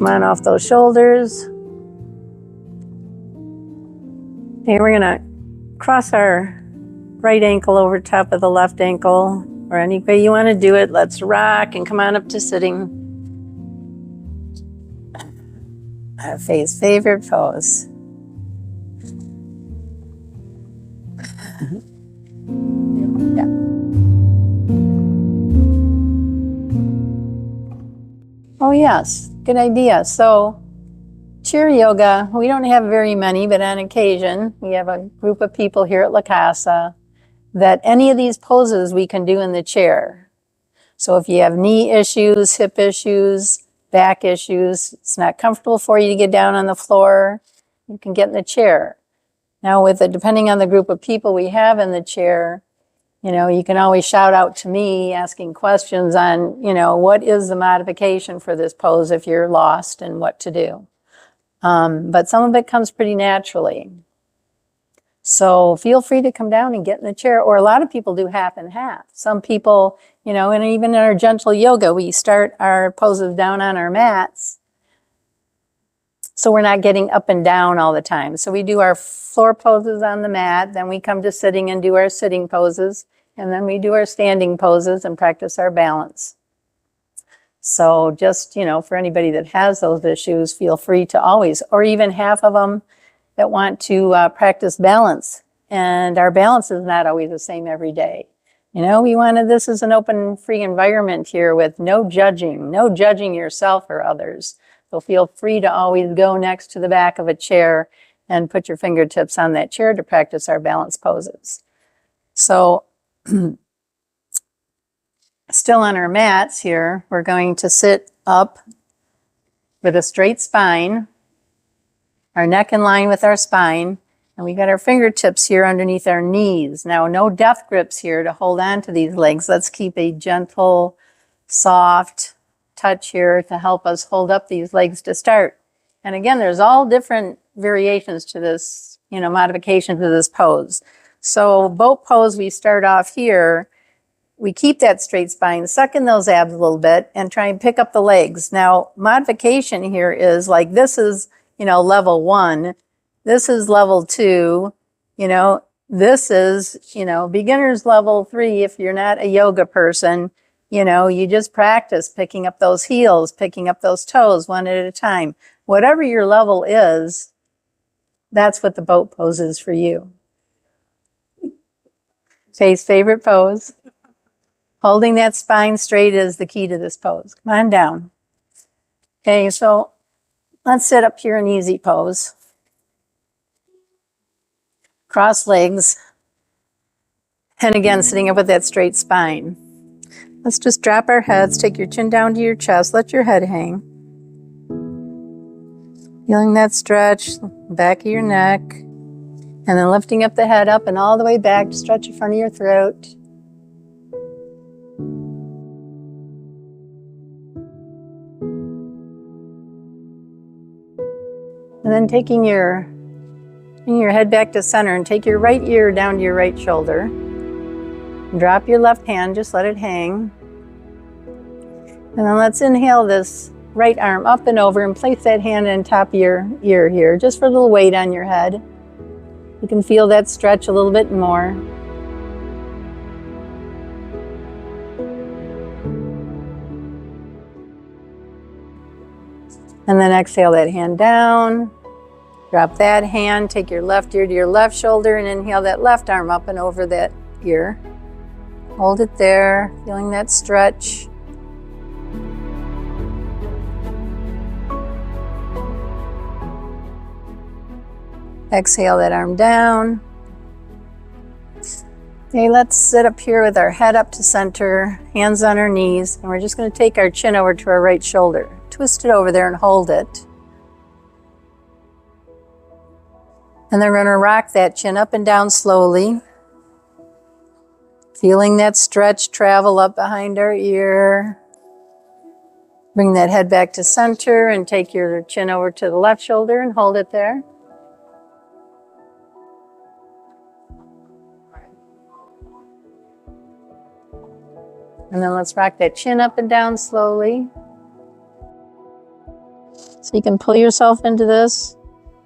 Come on off those shoulders. Okay, we're gonna cross our right ankle over top of the left ankle, or any way you want to do it. Let's rock and come on up to sitting. Faye's favorite pose. Yeah. Oh yes, good idea. So chair yoga, we don't have very many, but on occasion, we have a group of people here at La Casa that any of these poses we can do in the chair. So if you have knee issues, hip issues, back issues, it's not comfortable for you to get down on the floor, you can get in the chair. Now depending on the group of people we have in the chair, you can always shout out to me asking questions on, what is the modification for this pose if you're lost and what to do. But some of it comes pretty naturally. So feel free to come down and get in the chair, or a lot of people do half and half. Some people, and even in our gentle yoga, we start our poses down on our mats. So we're not getting up and down all the time. So we do our floor poses on the mat, then we come to sitting and do our sitting poses, and then we do our standing poses and practice our balance. So just, for anybody that has those issues, feel free to always, or even half of them that want to practice balance. And our balance is not always the same every day. This is an open, free environment here with no judging yourself or others. So feel free to always go next to the back of a chair and put your fingertips on that chair to practice our balance poses. So still on our mats here, we're going to sit up with a straight spine, our neck in line with our spine, and we got our fingertips here underneath our knees. Now, no death grips here to hold on to these legs. Let's keep a gentle, soft touch here to help us hold up these legs to start. And again, there's all different variations to this, modification to this pose. So boat pose, we start off here. We keep that straight spine, suck in those abs a little bit, and try and pick up the legs. Now, modification here is like, this is, level 1. This is level 2. This is, beginner's level 3 if you're not a yoga person. You just practice picking up those heels, picking up those toes one at a time. Whatever your level is, that's what the boat pose is for you. Faye's favorite pose. Holding that spine straight is the key to this pose. Come on down. Okay, so let's sit up here in easy pose. Cross legs. And again, sitting up with that straight spine. Let's just drop our heads, take your chin down to your chest, let your head hang. Feeling that stretch, back of your neck. And then lifting up the head up and all the way back to stretch the front of your throat. And then taking your head back to center and take your right ear down to your right shoulder. Drop your left hand, just let it hang. And then let's inhale this right arm up and over and place that hand on top of your ear here, just for a little weight on your head. You can feel that stretch a little bit more. And then exhale that hand down. Drop that hand, take your left ear to your left shoulder, and inhale that left arm up and over that ear. Hold it there, feeling that stretch. Exhale that arm down. Okay, let's sit up here with our head up to center, hands on our knees, and we're just going to take our chin over to our right shoulder. Twist it over there and hold it. And then we're going to rock that chin up and down slowly. Feeling that stretch travel up behind our ear. Bring that head back to center and take your chin over to the left shoulder and hold it there. And then let's rock that chin up and down slowly. So you can pull yourself into this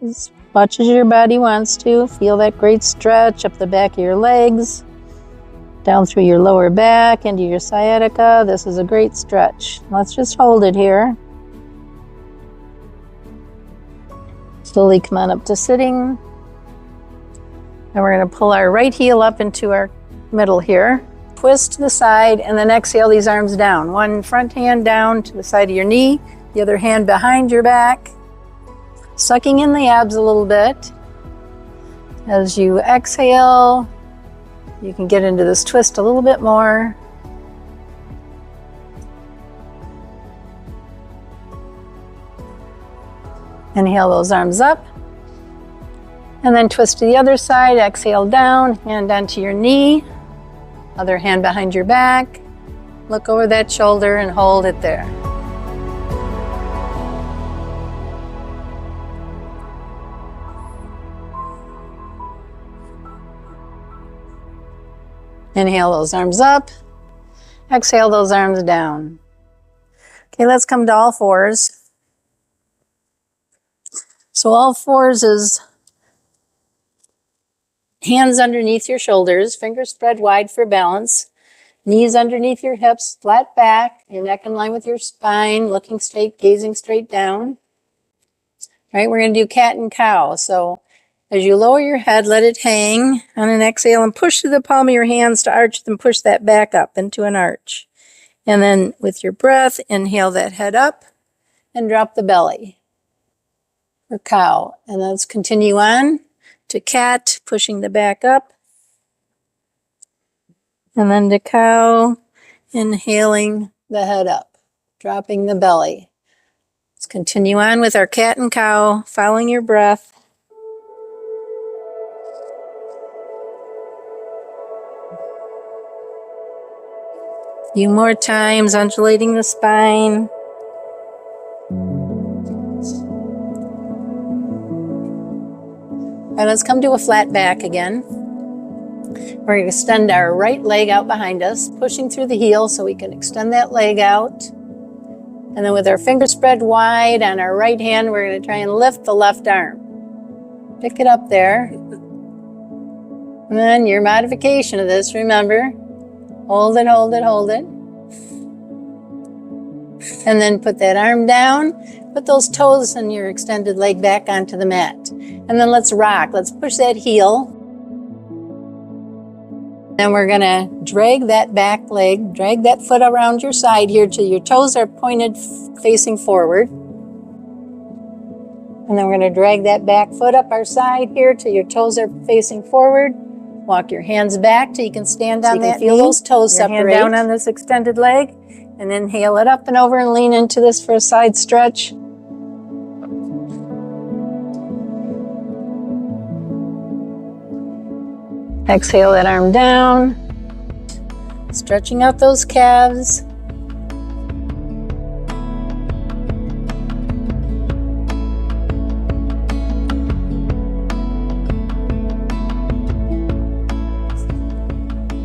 as much as your body wants to. Feel that great stretch up the back of your legs, down through your lower back, into your sciatica. This is a great stretch. Let's just hold it here. Slowly come on up to sitting. And we're going to pull our right heel up into our middle here. Twist to the side and then exhale these arms down. One front hand down to the side of your knee, the other hand behind your back. Sucking in the abs a little bit. As you exhale, you can get into this twist a little bit more. Inhale those arms up. And then twist to the other side, exhale down, hand onto your knee. Other hand behind your back. Look over that shoulder and hold it there. Inhale those arms up. Exhale those arms down. Okay, let's come to all fours. So all fours is hands underneath your shoulders, fingers spread wide for balance, knees underneath your hips, flat back, your neck in line with your spine, looking straight, gazing straight down. All right, we're going to do cat and cow. So as you lower your head, let it hang on an exhale and push through the palm of your hands to arch them, push that back up into an arch. And then with your breath, inhale that head up and drop the belly for cow. And let's continue on to cat, pushing the back up. And then to cow, inhaling the head up, dropping the belly. Let's continue on with our cat and cow, following your breath. A few more times, undulating the spine. All right, let's come to a flat back again. We're going to extend our right leg out behind us, pushing through the heel so we can extend that leg out. And then with our fingers spread wide on our right hand, we're going to try and lift the left arm. Pick it up there. And then your modification of this, remember, hold it, hold it, hold it. And then put that arm down. Put those toes and your extended leg back onto the mat. And then let's rock. Let's push that heel. Then we're going to drag that back leg, drag that foot around your side here till your toes are pointed facing forward. And then we're going to drag that back foot up our side here till your toes are facing forward. Walk your hands back till you can stand on that knee. Feel those toes separate. Hand down on this extended leg. And inhale it up and over and lean into this for a side stretch. Exhale that arm down. Stretching out those calves.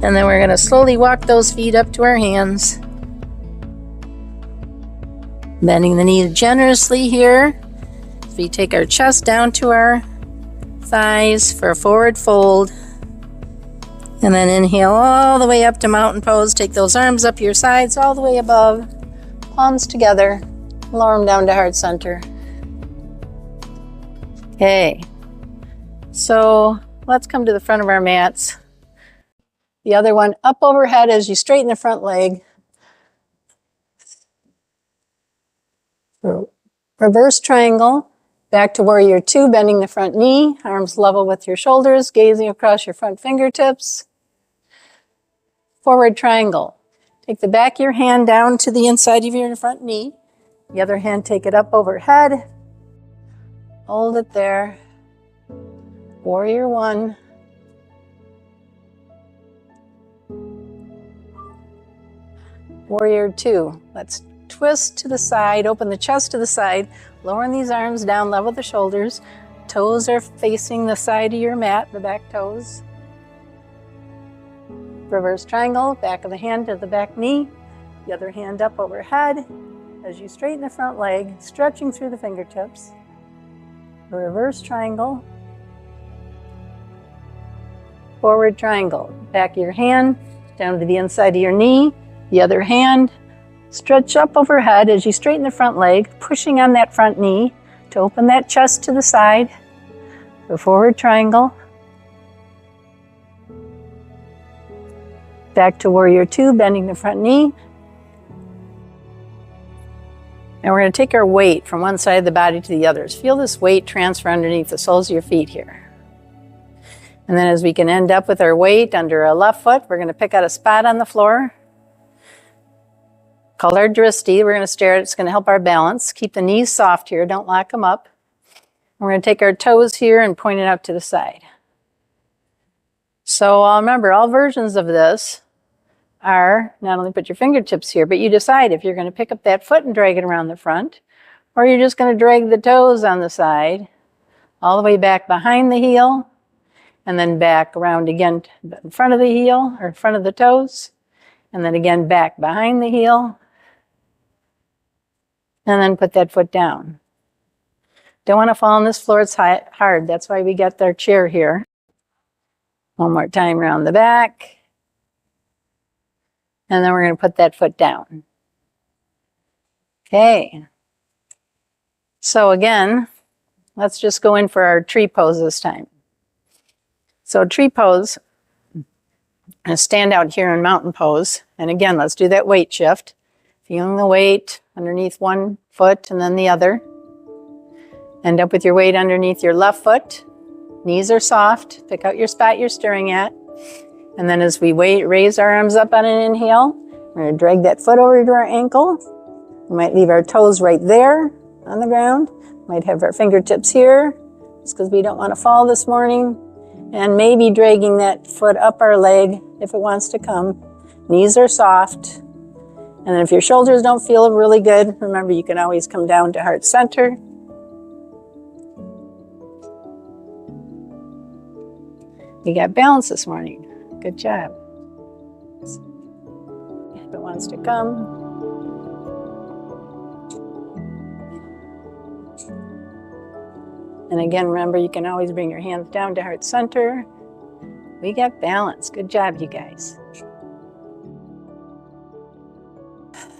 And then we're going to slowly walk those feet up to our hands. Bending the knee generously here. So we take our chest down to our thighs for a forward fold. And then inhale all the way up to mountain pose. Take those arms up your sides all the way above. Palms together. Lower them down to heart center. Okay. So let's come to the front of our mats. The other one up overhead as you straighten the front leg. Reverse triangle, back to warrior two, bending the front knee, arms level with your shoulders, gazing across your front fingertips. Forward triangle. Take the back of your hand down to the inside of your front knee. The other hand, take it up overhead. Hold it there. Warrior one. Warrior two. Let's twist to the side, open the chest to the side, lowering these arms down, level the shoulders. Toes are facing the side of your mat, the back toes. Reverse triangle, back of the hand to the back knee, the other hand up overhead, as you straighten the front leg, stretching through the fingertips. A reverse triangle. Forward triangle. Back of your hand, down to the inside of your knee. The other hand, stretch up overhead as you straighten the front leg, pushing on that front knee to open that chest to the side. The forward triangle. Back to warrior two, bending the front knee. And we're going to take our weight from one side of the body to the others. Feel this weight transfer underneath the soles of your feet here. And then as we can end up with our weight under our left foot, we're going to pick out a spot on the floor called our drishti. We're going to stare at it. It's going to help our balance. Keep the knees soft here. Don't lock them up. We're going to take our toes here and point it out to the side. So remember, all versions of this are not only put your fingertips here, but you decide if you're going to pick up that foot and drag it around the front, or you're just going to drag the toes on the side, all the way back behind the heel, and then back around again in front of the heel, or in front of the toes, and then again back behind the heel, and then put that foot down. Don't want to fall on this floor, it's hard. That's why we got our chair here. One more time around the back. And then we're going to put that foot down. Okay. So again, let's just go in for our tree pose this time. So tree pose, I'm going to stand out here in mountain pose. And again, let's do that weight shift. Feeling the weight underneath one foot and then the other. End up with your weight underneath your left foot. Knees are soft. Pick out your spot you're staring at. And then as we raise our arms up on an inhale, we're going to drag that foot over to our ankle. We might leave our toes right there on the ground. Might have our fingertips here, just because we don't want to fall this morning. And maybe dragging that foot up our leg if it wants to come. Knees are soft. And then if your shoulders don't feel really good, remember you can always come down to heart center. You got balance this morning. Good job. If it wants to come. And again, remember, you can always bring your hands down to heart center. We got balance. Good job, you guys.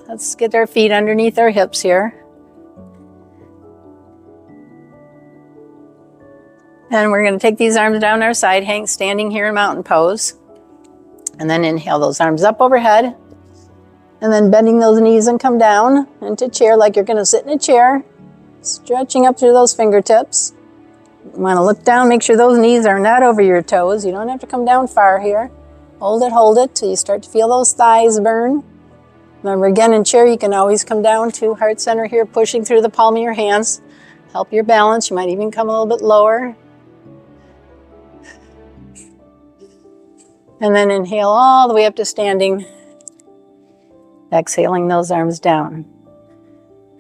Let's get our feet underneath our hips here. And we're going to take these arms down our side, standing here in mountain pose. And then inhale those arms up overhead. And then bending those knees and come down into chair like you're going to sit in a chair. Stretching up through those fingertips. You want to look down, make sure those knees are not over your toes. You don't have to come down far here. Hold it till you start to feel those thighs burn. Remember, again, in chair, you can always come down to heart center here, pushing through the palm of your hands. Help your balance. You might even come a little bit lower. And then inhale all the way up to standing. Exhaling those arms down.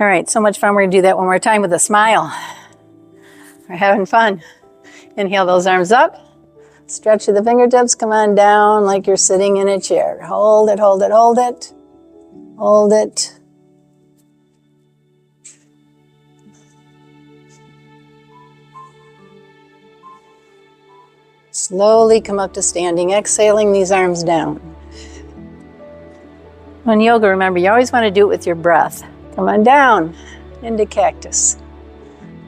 All right, so much fun. We're going to do that one more time with a smile. We're having fun. Inhale those arms up. Stretch to the fingertips. Come on down like you're sitting in a chair. Hold it, hold it, hold it. Hold it. Slowly come up to standing, exhaling these arms down. In yoga, remember, you always want to do it with your breath. Come on down into cactus.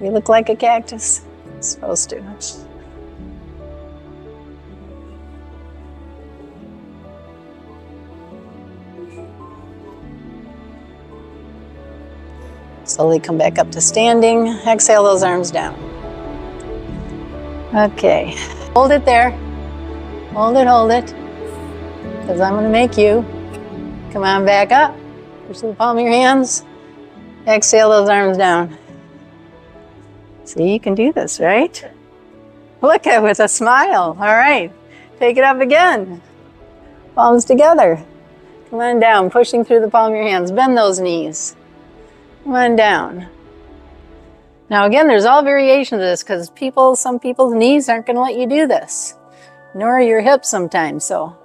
You look like a cactus. It's supposed to. Slowly come back up to standing. Exhale those arms down. Okay. Hold it there. Hold it. Because I'm going to make you. Come on back up. Push the palm of your hands. Exhale those arms down. See, you can do this, right? Look at it with a smile. All right. Take it up again. Palms together. Come on down, pushing through the palm of your hands. Bend those knees. Come on down. Now again, there's all variations of this because some people's knees aren't going to let you do this, nor your hips sometimes. So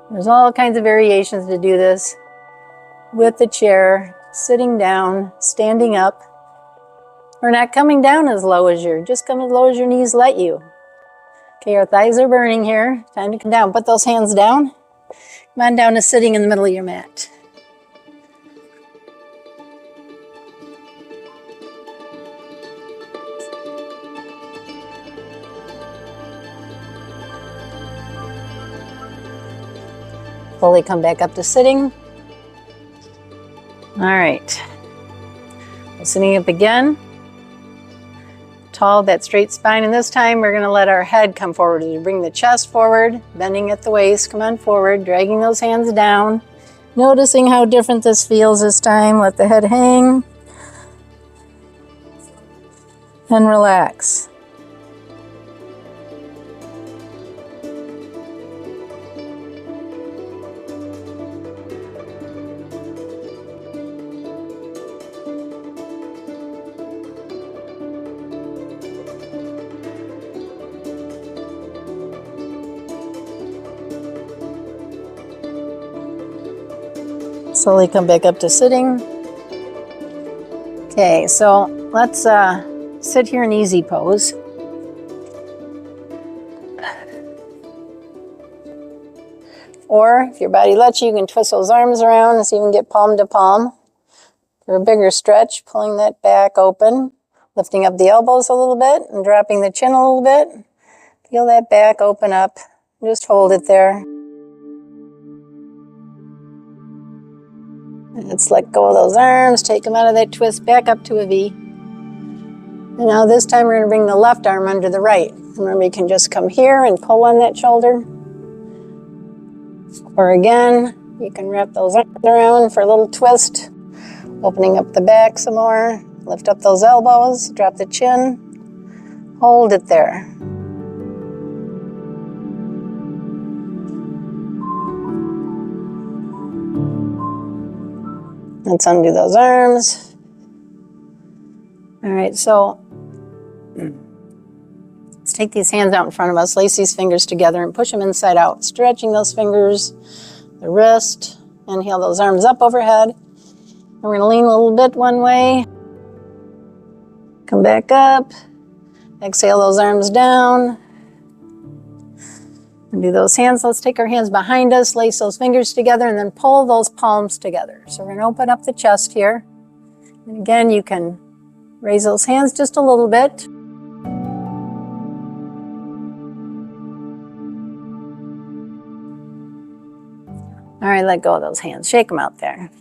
there's all kinds of variations to do this with the chair, sitting down, standing up. We're not coming down as low as just come as low as your knees let you. Okay, your thighs are burning here. Time to come down. Put those hands down. Come on down to sitting in the middle of your mat. Slowly come back up to sitting. All right. Sitting up again. Tall, that straight spine. And this time we're going to let our head come forward. As you bring the chest forward, bending at the waist. Come on forward, dragging those hands down. Noticing how different this feels this time. Let the head hang. And relax. Slowly come back up to sitting. Okay, so let's sit here in easy pose. Or if your body lets you, you can twist those arms around and see if you can get palm to palm. For a bigger stretch, pulling that back open, lifting up the elbows a little bit and dropping the chin a little bit. Feel that back open up. Just hold it there. Let's let go of those arms, take them out of that twist, back up to a V. And now this time we're going to bring the left arm under the right. Remember, you can just come here and pull on that shoulder. Or again, you can wrap those arms around for a little twist, opening up the back some more. Lift up those elbows, drop the chin, hold it there. Let's undo those arms. All right, so let's take these hands out in front of us, lace these fingers together and push them inside out, stretching those fingers, the wrist. Inhale those arms up overhead. And we're gonna lean a little bit one way. Come back up. Exhale those arms down. Undo those hands. Let's take our hands behind us, lace those fingers together, and then pull those palms together. So we're gonna open up the chest here. And again, you can raise those hands just a little bit. All right, let go of those hands. Shake them out there.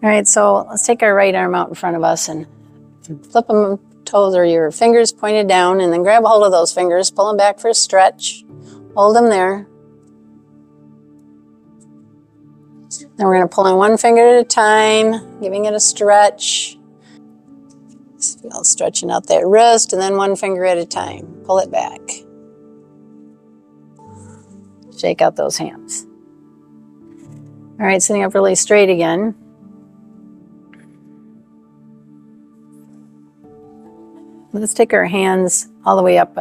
All right, so let's take our right arm out in front of us and flip them toes or your fingers pointed down, and then grab a hold of those fingers, pull them back for a stretch. Hold them there. Then we're going to pull in one finger at a time, giving it a stretch. Feel stretching out that wrist, and then one finger at a time. Pull it back. Shake out those hands. All right, sitting up really straight again. Let's take our hands all the way up,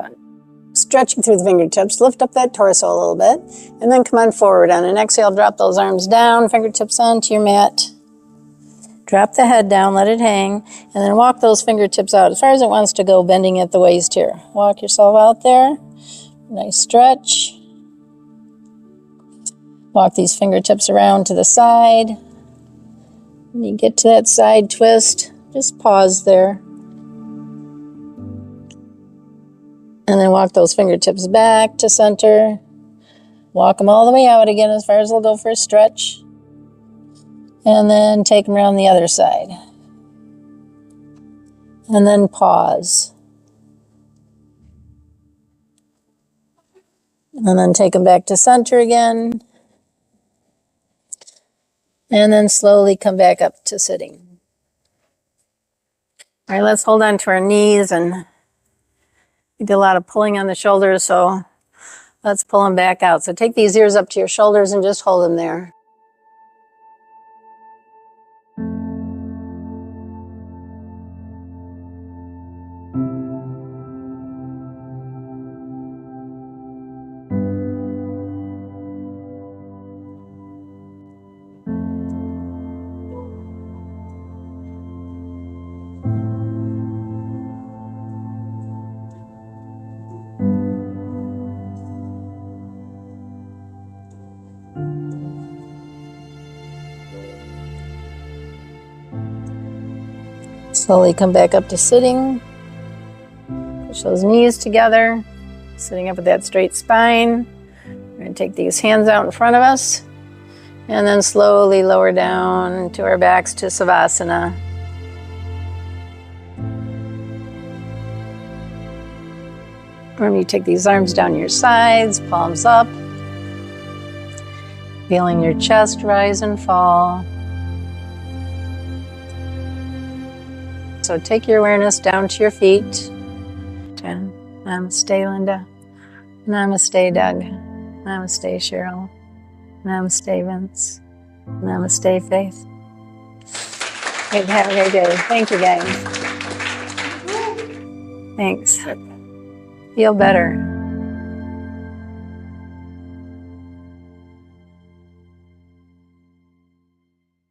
stretching through the fingertips. Lift up that torso a little bit, and then come on forward. On an exhale, drop those arms down, fingertips onto your mat. Drop the head down, let it hang, and then walk those fingertips out as far as it wants to go, bending at the waist here. Walk yourself out there. Nice stretch. Walk these fingertips around to the side. When you get to that side twist, just pause there. And then walk those fingertips back to center. Walk them all the way out again as far as they'll go for a stretch. And then take them around the other side. And then pause. And then take them back to center again. And then slowly come back up to sitting. All right, let's hold on to our knees, and we did a lot of pulling on the shoulders, so let's pull them back out. So take these ears up to your shoulders and just hold them there. Slowly come back up to sitting. Push those knees together. Sitting up with that straight spine. We're going to take these hands out in front of us. And then slowly lower down to our backs to Savasana. Remember, you take these arms down your sides, palms up. Feeling your chest rise and fall. So take your awareness down to your feet. Namaste, Linda. Namaste, Doug. Namaste, Cheryl. Namaste, Vince. Namaste, Faith. Okay, have a great day. Thank you, guys. Thanks. Feel better.